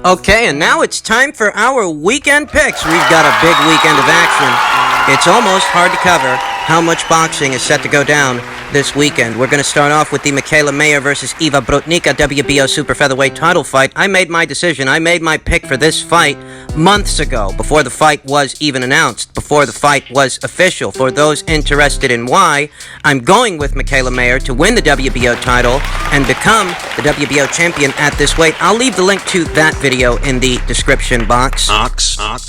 Okay, and now it's time for our weekend picks. We've got a big weekend of action. It's almost hard to cover how much boxing is set to go down this weekend. We're going to start off with the Mikaela Mayer versus Inoue-Moloney WBO super featherweight title fight. I made my decision. I made my pick for this fight months ago, before the fight was even announced, before the fight was official. For those interested in why, I'm going with Mikaela Mayer to win the WBO title and become the WBO champion at this weight. I'll leave the link to that video in the description box.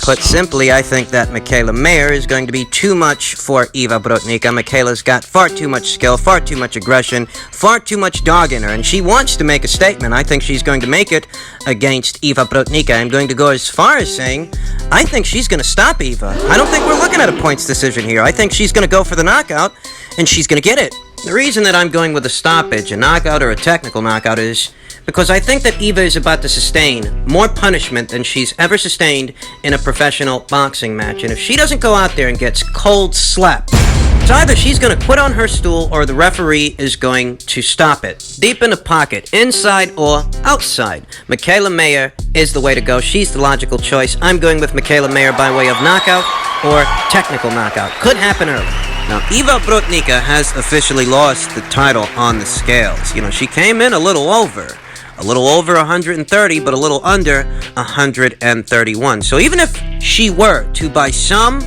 Put simply, I think that Mikaela Mayer is going to be too much for Inoue-Moloney. Mikaela's got far too much skill, far too much aggression, far too much dog in her, and she wants to make a statement. I think she's going to make it against Inoue-Moloney. I'm going to go as far as saying I think she's going to stop Eva. I don't think we're looking at a points decision here. I think she's going to go for the knockout, and she's going to get it. The reason that I'm going with a stoppage, a knockout or a technical knockout, is because I think that Eva is about to sustain more punishment than she's ever sustained in a professional boxing match. And if she doesn't go out there and gets cold slapped, it's either she's going to quit on her stool or the referee is going to stop it. Deep in the pocket, inside or outside. Mikaela Mayer is the way to go. She's the logical choice. I'm going with Mikaela Mayer by way of knockout or technical knockout. Could happen early. Now, Inoue-Brodnicka has officially lost the title on the scales. You know, she came in a little over 130, but a little under 131. So even if she were to, by some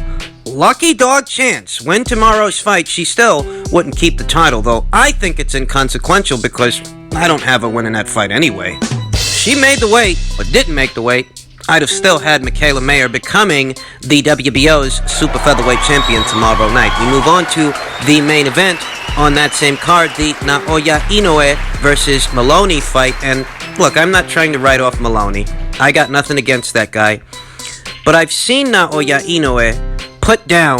lucky dog chance, win tomorrow's fight, she still wouldn't keep the title, though I think it's inconsequential because I don't have her winning that fight anyway. If she made the weight, or didn't make the weight, I'd have still had Mikaela Mayer becoming the WBO's super featherweight champion tomorrow night. We move on to the main event on that same card, the Naoya Inoue versus Maloney fight. And look, I'm not trying to write off Maloney. I got nothing against that guy. But I've seen Naoya Inoue put down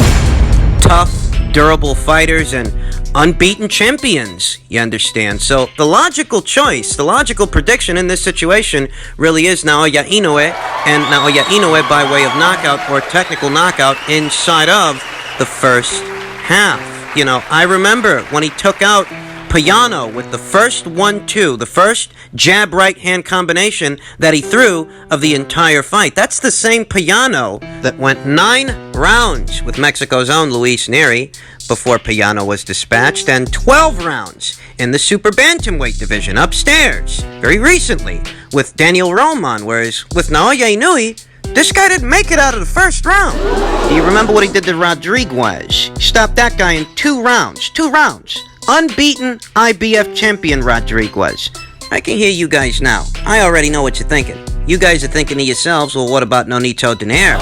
tough, durable fighters and unbeaten champions, you understand? So the logical choice, the logical prediction in this situation really is Naoya Inoue, and Naoya Inoue by way of knockout or technical knockout inside of the first half. You know, I remember when he took out Payano with the first 1-2, the first jab right-hand combination that he threw of the entire fight. That's the same Payano that went 9 rounds with Mexico's own Luis Neri before Payano was dispatched, and 12 rounds in the super bantamweight division upstairs very recently with Daniel Roman, whereas with Naoya Inoue, this guy didn't make it out of the first round. Do you remember what he did to Rodriguez? He stopped that guy in 2 rounds. 2 rounds. Unbeaten IBF champion Rodriguez. I can hear you guys now. I already know what you're thinking. You guys are thinking to yourselves, well, what about Nonito Donaire?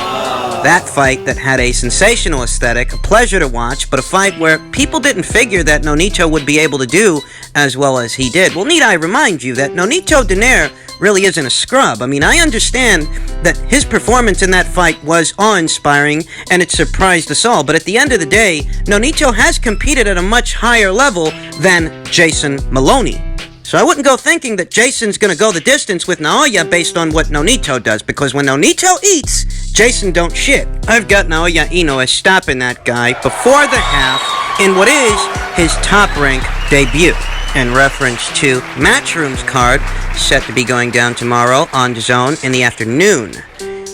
That fight that had a sensational aesthetic, a pleasure to watch, but a fight where people didn't figure that Nonito would be able to do as well as he did. Well, need I remind you that Nonito Donaire really isn't a scrub. I mean, I understand that his performance in that fight was awe-inspiring, and it surprised us all. But at the end of the day, Nonito has competed at a much higher level than Jason Maloney. So I wouldn't go thinking that Jason's going to go the distance with Naoya based on what Nonito does, because when Nonito eats, Jason don't shit. I've got Naoya Inoue stopping that guy before the half in what is his top-rank debut. In reference to Matchroom's card, set to be going down tomorrow on DAZN in the afternoon.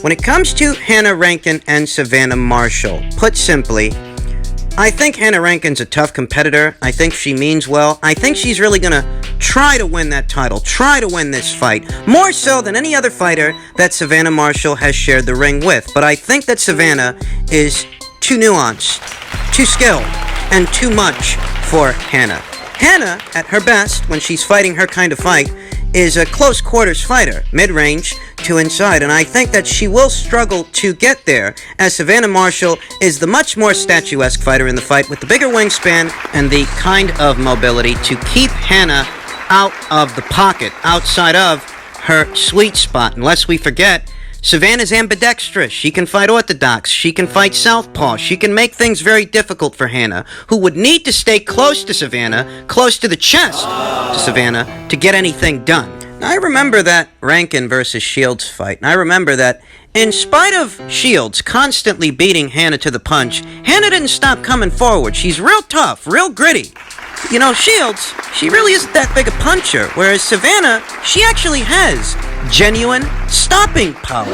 When it comes to Hannah Rankin and Savannah Marshall, put simply, I think Hannah Rankin's a tough competitor. I think she means well. I think she's really going to try to win that title, try to win this fight, more so than any other fighter that Savannah Marshall has shared the ring with. But I think that Savannah is too nuanced, too skilled, and too much for Hannah. Hannah, at her best, when she's fighting her kind of fight, is a close quarters fighter, mid-range to inside, and I think that she will struggle to get there, as Savannah Marshall is the much more statuesque fighter in the fight with the bigger wingspan and the kind of mobility to keep Hannah out of the pocket, outside of her sweet spot. Unless we forget, Savannah's ambidextrous. She can fight orthodox. She can fight southpaw. She can make things very difficult for Hannah, who would need to stay close to Savannah, close to the chest to Savannah, to get anything done. Now, I remember that Rankin versus Shields fight, and I remember that in spite of Shields constantly beating Hannah to the punch, Hannah didn't stop coming forward. She's real tough, real gritty. You know, Shields, she really isn't that big a puncher, whereas Savannah, she actually has genuine stopping power.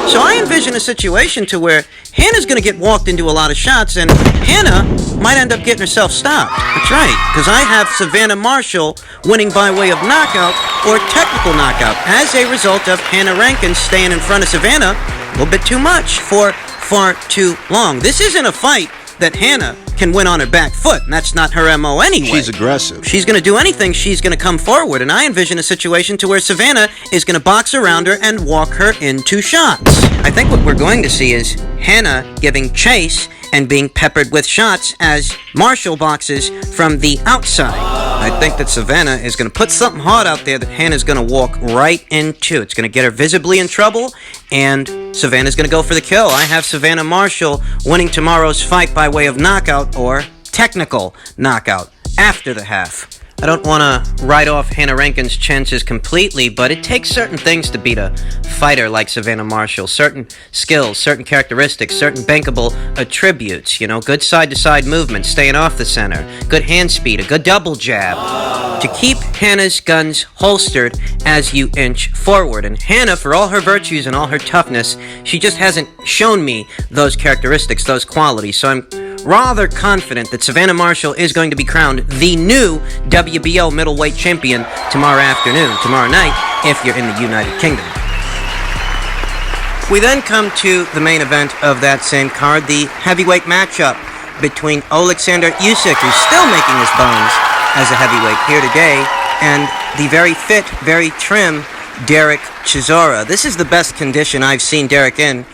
So I envision a situation to where Hannah's going to get walked into a lot of shots, and Hannah might end up getting herself stopped. That's right, because I have Savannah Marshall winning by way of knockout or technical knockout as a result of Hannah Rankin staying in front of Savannah a little bit too much for far too long. This isn't a fight that Hannah can win on her back foot, and that's not her MO anyway. She's aggressive. She's going to do anything. She's going to come forward, and I envision a situation to where Savannah is going to box around her and walk her into shots. I think what we're going to see is Hannah giving chase and being peppered with shots as Marshall boxes from the outside. I think that Savannah is going to put something hard out there that Hannah's going to walk right into. It's going to get her visibly in trouble, and Savannah's going to go for the kill. I have Savannah Marshall winning tomorrow's fight by way of knockout or technical knockout after the half. I don't want to write off Hannah Rankin's chances completely, but it takes certain things to beat a fighter like Savannah Marshall. Certain skills, certain characteristics, certain bankable attributes. You know, good side-to-side movement, staying off the center, good hand speed, a good double jab. To keep Hannah's guns holstered as you inch forward. And Hannah, for all her virtues and all her toughness, she just hasn't shown me those characteristics, those qualities. So I'm rather confident that Savannah Marshall is going to be crowned the new WBO middleweight champion tomorrow night, if you're in the United Kingdom. We then come to the main event of that same card, the heavyweight matchup between Alexander Usyk, who's still making his bones as a heavyweight here today, and the very fit, very trim Davis-Chisora. This is the best condition I've seen Derek in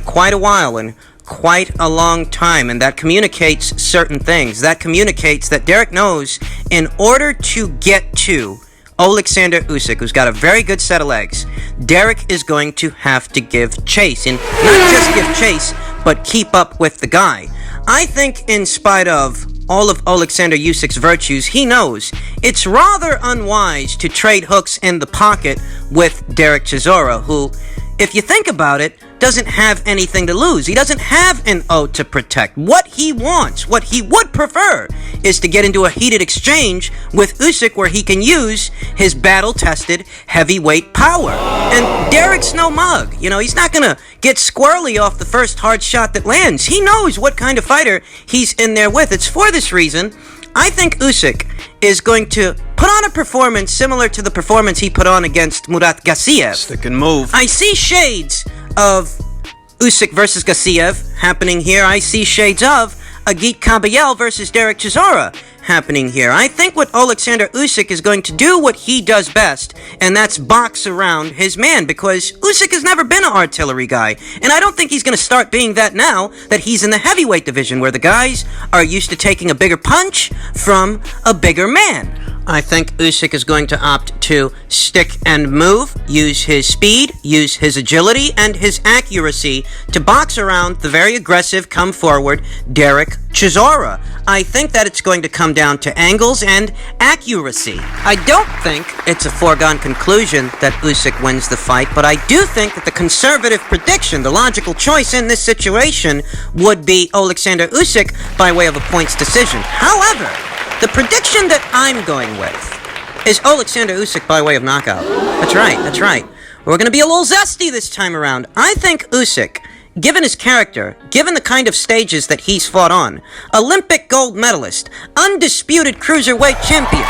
quite a while, and quite a long time, and that communicates certain things. That communicates that Derek knows in order to get to Alexander Usyk, who's got a very good set of legs, Derek is going to have to give chase, and not just give chase, but keep up with the guy. I think in spite of all of Alexander Usyk's virtues, he knows it's rather unwise to trade hooks in the pocket with Davis-Chisora, who, if you think about it, doesn't have anything to lose. He doesn't have an O to protect. What he wants, what he would prefer, is to get into a heated exchange with Usyk where he can use his battle-tested heavyweight power. And Derek's no mug. You know, he's not going to get squirrely off the first hard shot that lands. He knows what kind of fighter he's in there with. It's for this reason I think Usyk is going to put on a performance similar to the performance he put on against Murat Gassiev. Stick and move. I see shades of Usyk versus Gassiev happening here. I see shades of Agit Kabayel versus Davis-Chisora happening here. I think what Alexander Usyk is going to do what he does best, and that's box around his man, because Usyk has never been an artillery guy, and I don't think he's going to start being that now that he's in the heavyweight division, where the guys are used to taking a bigger punch from a bigger man. I think Usyk is going to opt to stick and move, use his speed, use his agility, and his accuracy to box around the very aggressive, come forward Davis-Chisora. I think that it's going to come down to angles and accuracy. I don't think it's a foregone conclusion that Usyk wins the fight, but I do think that the conservative prediction, the logical choice in this situation, would be Alexander Usyk by way of a points decision. However, the prediction that I'm going with is Alexander Usyk by way of knockout. That's right. We're going to be a little zesty this time around. I think Usyk, given his character, given the kind of stages that he's fought on, Olympic gold medalist, undisputed cruiserweight champion,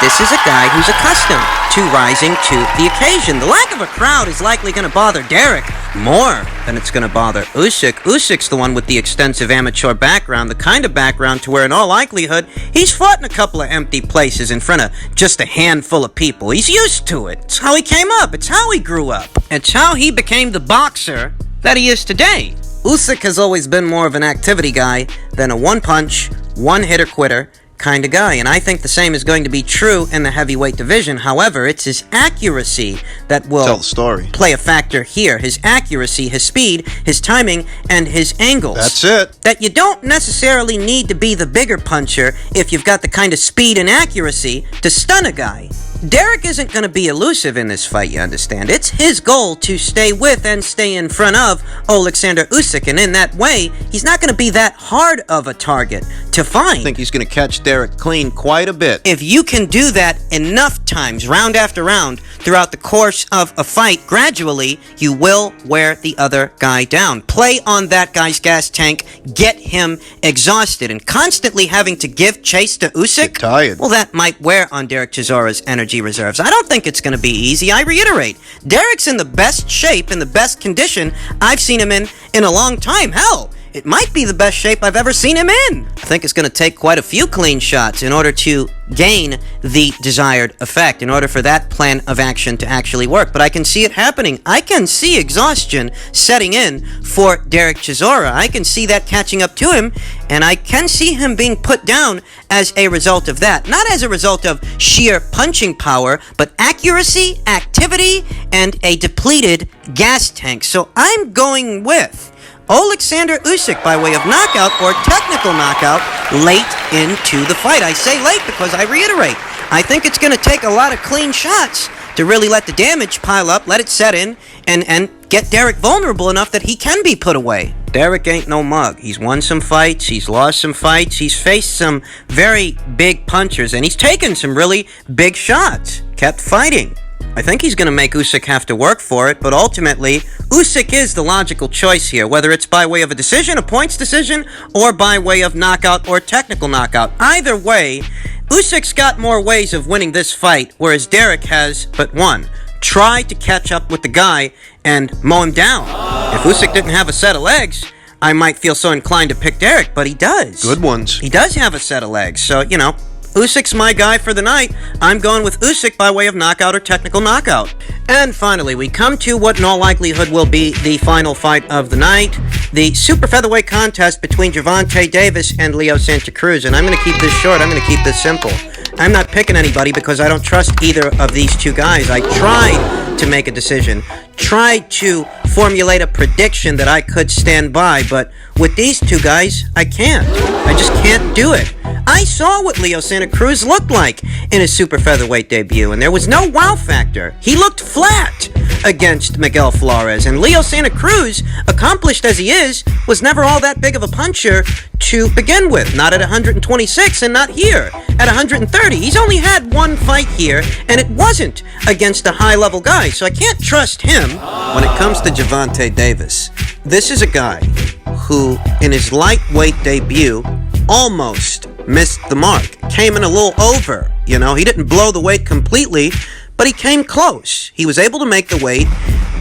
this is a guy who's accustomed to rising to the occasion. The lack of a crowd is likely going to bother Derek more than it's going to bother Usyk. Usyk's the one with the extensive amateur background, the kind of background to where in all likelihood he's fought in a couple of empty places in front of just a handful of people. He's used to it. It's how he came up. It's how he grew up. It's how he became the boxer that he is today. Usyk has always been more of an activity guy than a one-punch, one-hitter-quitter kind of guy, and I think the same is going to be true in the heavyweight division. However, it's his accuracy that will tell the story, play a factor here. His accuracy, his speed, his timing, and his angles. That's it. That you don't necessarily need to be the bigger puncher if you've got the kind of speed and accuracy to stun a guy. Derek isn't going to be elusive in this fight, you understand. It's his goal to stay with and stay in front of Alexander Usyk, and in that way, he's not going to be that hard of a target to find. I think he's going to catch Derek clean quite a bit. If you can do that enough times, round after round, throughout the course of a fight, gradually, you will wear the other guy down. Play on that guy's gas tank, get him exhausted, and constantly having to give chase to Usyk, Get tired. well, that might wear on Derek Chisora's energy reserves. I don't think it's going to be easy. I reiterate, Derek's in the best shape, in the best condition I've seen him in a long time. Hell, it might be the best shape I've ever seen him in. I think it's going to take quite a few clean shots in order to gain the desired effect, in order for that plan of action to actually work. But I can see it happening. I can see exhaustion setting in for Derek Chisora. I can see that catching up to him, and I can see him being put down as a result of that. Not as a result of sheer punching power, but accuracy, activity, and a depleted gas tank. So I'm going with Alexander Usyk by way of knockout or technical knockout late into the fight. I say late because I reiterate, I think it's going to take a lot of clean shots to really let the damage pile up, let it set in, and get Derek vulnerable enough that he can be put away. Derek ain't no mug. He's won some fights, he's lost some fights, he's faced some very big punchers, and he's taken some really big shots. Kept fighting. I think he's going to make Usyk have to work for it, but ultimately, Usyk is the logical choice here, whether it's by way of a decision, a points decision, or by way of knockout or technical knockout. Either way, Usyk's got more ways of winning this fight, whereas Derek has but one. Try to catch up with the guy and mow him down. If Usyk didn't have a set of legs, I might feel so inclined to pick Derek, but he does. Good ones. He does have a set of legs, so, you know, Usyk's my guy for the night. I'm going with Usyk by way of knockout or technical knockout. And finally, we come to what in all likelihood will be the final fight of the night, the super featherweight contest between Gervonta Davis and Leo Santa Cruz. And I'm going to keep this short. I'm going to keep this simple. I'm not picking anybody because I don't trust either of these two guys. I tried to make a decision, tried to formulate a prediction that I could stand by, but with these two guys, I can't. I just can't do it. I saw what Leo Santa Cruz looked like in his super featherweight debut, and there was no wow factor. He looked flat against Miguel Flores, and Leo Santa Cruz, accomplished as he is, was never all that big of a puncher to begin with. Not at 126 and not here at 130. He's only had one fight here, and it wasn't against a high-level guy, so I can't trust him. When it comes to Gervonta Davis, this is a guy who, in his lightweight debut, almost missed the mark. Came in a little over, you know. He didn't blow the weight completely, but he came close. He was able to make the weight,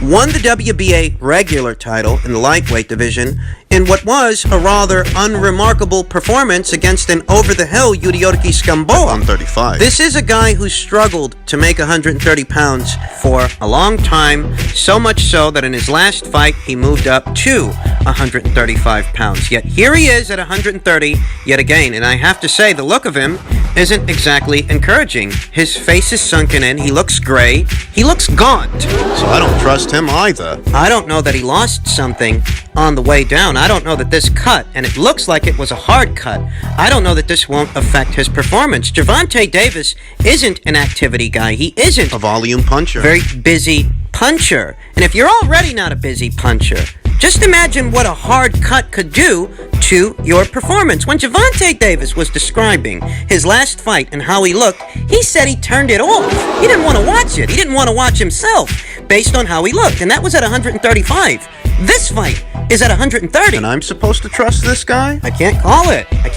won the WBA regular title in the lightweight division in what was a rather unremarkable performance against an over-the-hill Yuriorki Gamboa. 135. This is a guy who struggled to make 130 pounds for a long time, so much so that in his last fight, he moved up to 135 pounds. Yet here he is at 130 yet again, and I have to say, the look of him isn't exactly encouraging. His face is sunken in, he looks gray, he looks gaunt. So I don't trust him either. I don't know that he lost something on the way down. I don't know that this cut, and it looks like it was a hard cut, I don't know that this won't affect his performance. Gervonta Davis isn't an activity guy. He isn't A volume puncher. very busy puncher. And if you're already not a busy puncher, just imagine what a hard cut could do to your performance. When Gervonta Davis was describing his last fight and how he looked, he said he turned it off. He didn't want to watch it. He didn't want to watch himself based on how he looked, and that was at 135. This fight is at 130. And I'm supposed to trust this guy? I can't call it. I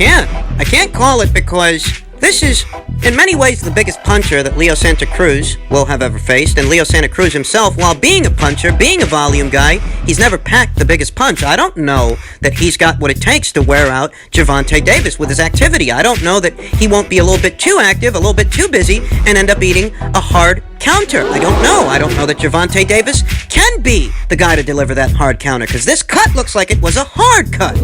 can't call it because this is, in many ways, the biggest puncher that Leo Santa Cruz will have ever faced. And Leo Santa Cruz himself, while being a puncher, being a volume guy, he's never packed the biggest punch. I don't know that he's got what it takes to wear out Gervonta Davis with his activity. I don't know that he won't be a little bit too active, a little bit too busy, and end up eating a hard counter. I don't know. I don't know that Gervonta Davis can be the guy to deliver that hard counter, because this cut looks like it was a hard cut.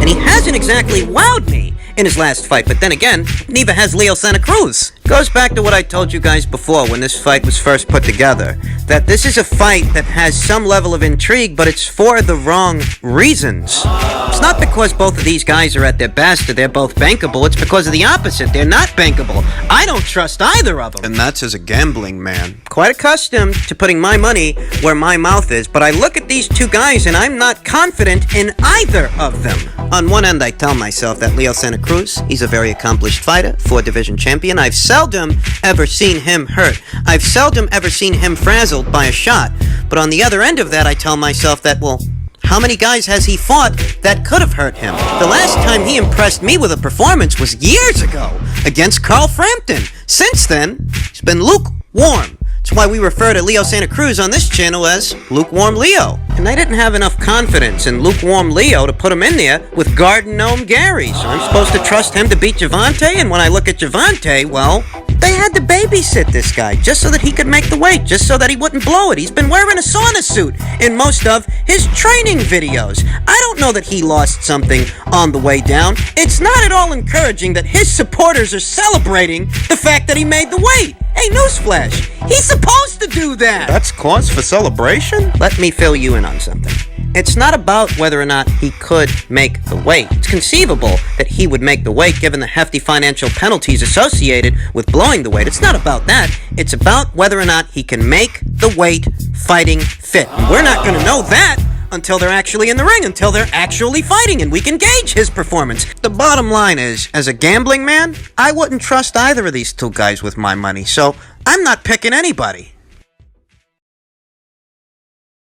And he hasn't exactly wowed me in his last fight, but then again, neither has Leo Santa Cruz. Goes back to what I told you guys before when this fight was first put together. That this is a fight that has some level of intrigue, but it's for the wrong reasons. It's not because both of these guys are at their best or they're both bankable. It's because of the opposite. They're not bankable. I don't trust either of them. And that's as a gambling man. Quite accustomed to putting my money where my mouth is, but I look at these two guys and I'm not confident in either of them. On one end, I tell myself that Leo Santa Cruz, he's a very accomplished fighter, 4-division champion. I've seldom ever seen him hurt. I've seldom ever seen him frazzled by a shot. But on the other end of that, I tell myself that, well, how many guys has he fought that could have hurt him? The last time he impressed me with a performance was years ago against Carl Frampton. Since then, he's been lukewarm. That's why we refer to Leo Santa Cruz on this channel as Lukewarm Leo. And I didn't have enough confidence in Lukewarm Leo to put him in there with Garden Gnome Gary. So I'm supposed to trust him to beat Gervonta, and when I look at Gervonta, well, they had to babysit this guy just so that he could make the weight, just so that he wouldn't blow it. He's been wearing a sauna suit in most of his training videos. I don't know that he lost something on the way down. It's not at all encouraging that his supporters are celebrating the fact that he made the weight. Hey, newsflash, he's supposed to do that. That's cause for celebration? Let me fill you in on something. It's not about whether or not he could make the weight. It's conceivable that he would make the weight given the hefty financial penalties associated with blowing the weight. It's not about that. It's about whether or not he can make the weight fighting fit. And we're not going to know that until they're actually in the ring, until they're actually fighting, and we can gauge his performance. The bottom line is, as a gambling man, I wouldn't trust either of these two guys with my money, so I'm not picking anybody.